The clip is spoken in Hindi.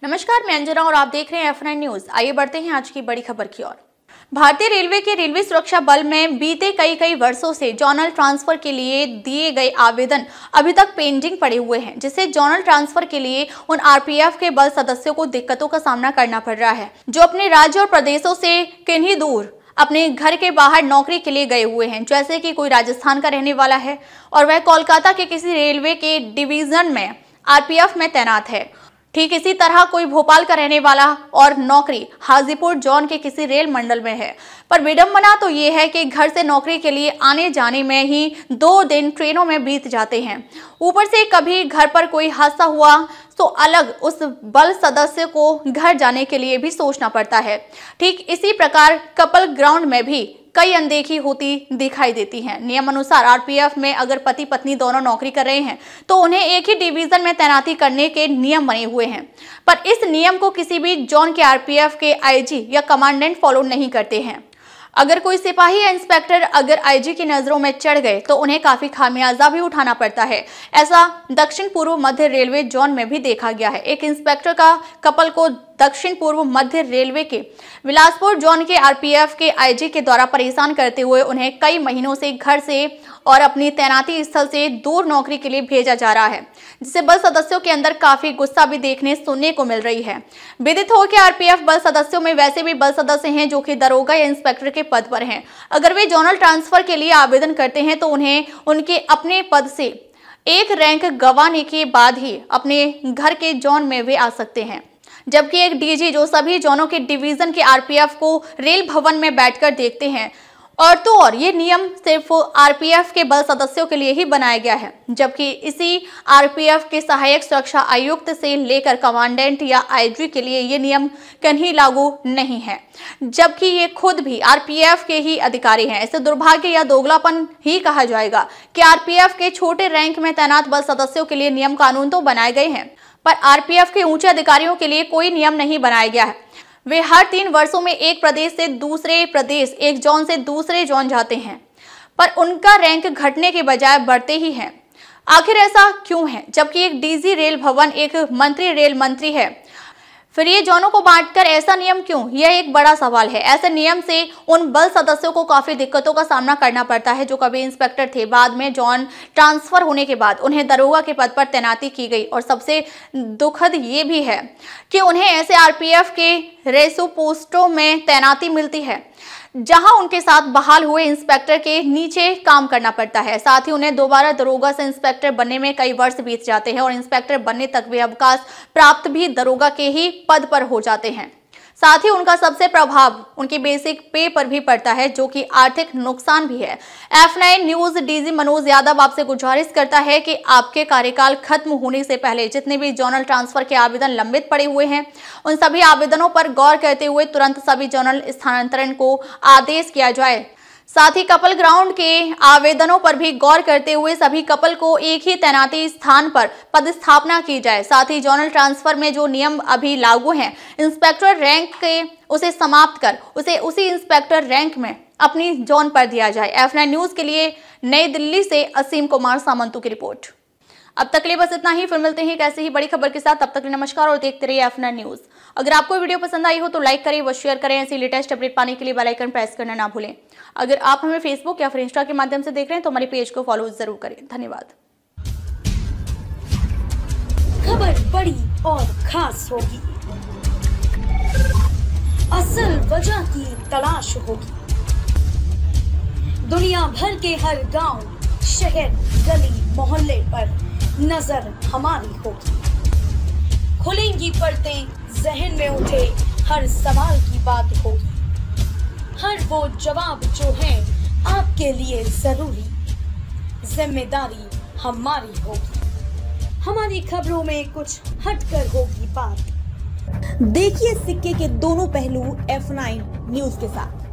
नमस्कार, मैं अंजना और आप देख रहे हैं F9 न्यूज। आइए बढ़ते हैं आज की बड़ी खबर की ओर। भारतीय रेलवे के रेलवे सुरक्षा बल में बीते कई वर्षों से जोनल ट्रांसफर के लिए दिए गए आवेदन अभी तक पेंडिंग पड़े हुए हैं, जिससे जोनल ट्रांसफर के लिए उन आरपीएफ के बल सदस्यों को दिक्कतों का सामना करना पड़ रहा है, जो अपने राज्य और प्रदेशों से कहीं दूर अपने घर के बाहर नौकरी के लिए गए हुए हैं। जैसे कि कोई राजस्थान का रहने वाला है और वह कोलकाता के किसी रेलवे के डिवीजन में आरपीएफ में तैनात है। ठीक इसी तरह कोई भोपाल का रहने वाला और नौकरी हाजीपुर जोन के किसी रेल मंडल में है। पर विडंबना तो ये है कि घर से नौकरी के लिए आने जाने में ही 2 दिन ट्रेनों में बीत जाते हैं। ऊपर से कभी घर पर कोई हादसा हुआ तो अलग उस बल सदस्य को घर जाने के लिए भी सोचना पड़ता है। ठीक इसी प्रकार कपल ग्राउंड में भी कई अनदेखी होती दिखाई देती हैं। नियम अनुसार आरपीएफ में अगर पति पत्नी दोनों नौकरी कर रहे हैं तो उन्हें एक ही डिवीजन में तैनाती करने के नियम बने हुए हैं, पर इस नियम को किसी भी जोन के आरपीएफ के आईजी या कमांडेंट फॉलो नहीं करते हैं। अगर कोई सिपाही या इंस्पेक्टर अगर आईजी की नजरों में चढ़ गए तो उन्हें काफी खामियाजा भी उठाना पड़ता है। ऐसा दक्षिण पूर्व मध्य रेलवे जोन में भी देखा गया है। एक इंस्पेक्टर का कपल को दक्षिण पूर्व मध्य रेलवे के बिलासपुर जोन के आरपीएफ के आईजी के द्वारा परेशान करते हुए उन्हें कई महीनों से घर से और अपनी तैनाती स्थल से दूर नौकरी के लिए भेजा जा रहा है, जिससे बल सदस्यों के अंदर काफी गुस्सा भी देखने सुनने को मिल रही है। विदित हो कि आरपीएफ बल सदस्यों में वैसे भी बल सदस्य हैं जो कि दरोगा या इंस्पेक्टर के पद पर हैं। अगर वे जोनल ट्रांसफर के लिए आवेदन करते हैं तो उन्हें उनके अपने पद से एक रैंक गंवाने के बाद ही अपने घर के जोन में वे आ सकते हैं, जबकि एक डीजी जो सभी जोनों के डिवीजन के आरपीएफ को रेल भवन में बैठकर देखते हैं। और तो और ये नियम सिर्फ आरपीएफ के बल सदस्यों के लिए ही बनाया गया है, जबकि इसी आरपीएफ के सहायक सुरक्षा आयुक्त से लेकर कमांडेंट या आईजी के लिए ये नियम कहीं लागू नहीं है, जबकि ये खुद भी आरपीएफ के ही अधिकारी हैं। इसे दुर्भाग्य या दोगलापन ही कहा जाएगा कि आरपीएफ के छोटे रैंक में तैनात बल सदस्यों के लिए नियम कानून तो बनाए गए हैं, पर आरपीएफ के ऊंचे अधिकारियों के लिए कोई नियम नहीं बनाया गया है। वे हर 3 वर्षों में एक प्रदेश से दूसरे प्रदेश, एक जोन से दूसरे जोन जाते हैं, पर उनका रैंक घटने के बजाय बढ़ते ही हैं। आखिर ऐसा क्यों है, जबकि एक डीजी रेल भवन एक मंत्री रेल मंत्री है? फिर ये जोनों को बांटकर ऐसा नियम क्यों? यह एक बड़ा सवाल है। ऐसे नियम से उन बल सदस्यों को काफी दिक्कतों का सामना करना पड़ता है जो कभी इंस्पेक्टर थे, बाद में जोन ट्रांसफर होने के बाद उन्हें दरोगा के पद पर तैनाती की गई। और सबसे दुखद ये भी है कि उन्हें ऐसे आरपीएफ के रेसो पोस्टों में तैनाती मिलती है जहां उनके साथ बहाल हुए इंस्पेक्टर के नीचे काम करना पड़ता है। साथ ही उन्हें दोबारा दरोगा से इंस्पेक्टर बनने में कई वर्ष बीत जाते हैं और इंस्पेक्टर बनने तक वे अवकाश प्राप्त भी दरोगा के ही पद पर हो जाते हैं। साथ ही उनका सबसे प्रभाव उनकी बेसिक पे पर भी पड़ता है, जो कि आर्थिक नुकसान भी है। F9 news DG Manoj Yadav आपसे गुजारिश करता है कि आपके कार्यकाल खत्म होने से पहले जितने भी जोनल ट्रांसफर के आवेदन लंबित पड़े हुए हैं उन सभी आवेदनों पर गौर करते हुए तुरंत सभी जोनल स्थानांतरण को आदेश किया जाए। साथ ही कपल ग्राउंड के आवेदनों पर भी गौर करते हुए सभी कपल को एक ही तैनाती स्थान पर पदस्थापना की जाए। साथ ही जोनल ट्रांसफर में जो नियम अभी लागू हैं, इंस्पेक्टर रैंक के उसे समाप्त कर उसे उसी इंस्पेक्टर रैंक में अपनी जोन पर दिया जाए। F9 न्यूज के लिए नई दिल्ली से असीम कुमार सामंतु की रिपोर्ट। अब तक के लिए बस इतना ही। फिर मिलते हैं एक ऐसी ही बड़ी खबर के साथ। तब तक के लिए नमस्कार और देखते रहिए F9 न्यूज। अगर आपको वीडियो पसंद आई हो तो लाइक करें व शेयर करें। ऐसी लेटेस्ट अपडेट पाने के लिए बेल आइकन प्रेस करना ना भूलें। अगर आप हमें फेसबुक या फिर इंस्टा के माध्यम से देख रहे हैं तो हमारे पेज को फॉलो जरूर करें। धन्यवाद। खबर बड़ी और खास होगी, असल वजह की तलाश होगी, दुनिया भर के हर गांव, शहर, गली, मोहल्ले पर नजर हमारी होगी। खुलेंगी पर्दें, जहन में उठे हर सवाल की बात होगी। हर वो जवाब जो है आपके लिए जरूरी, जिम्मेदारी हमारी होगी। हमारी खबरों में कुछ हटकर होगी बात। देखिए सिक्के के दोनों पहलू F9 न्यूज के साथ।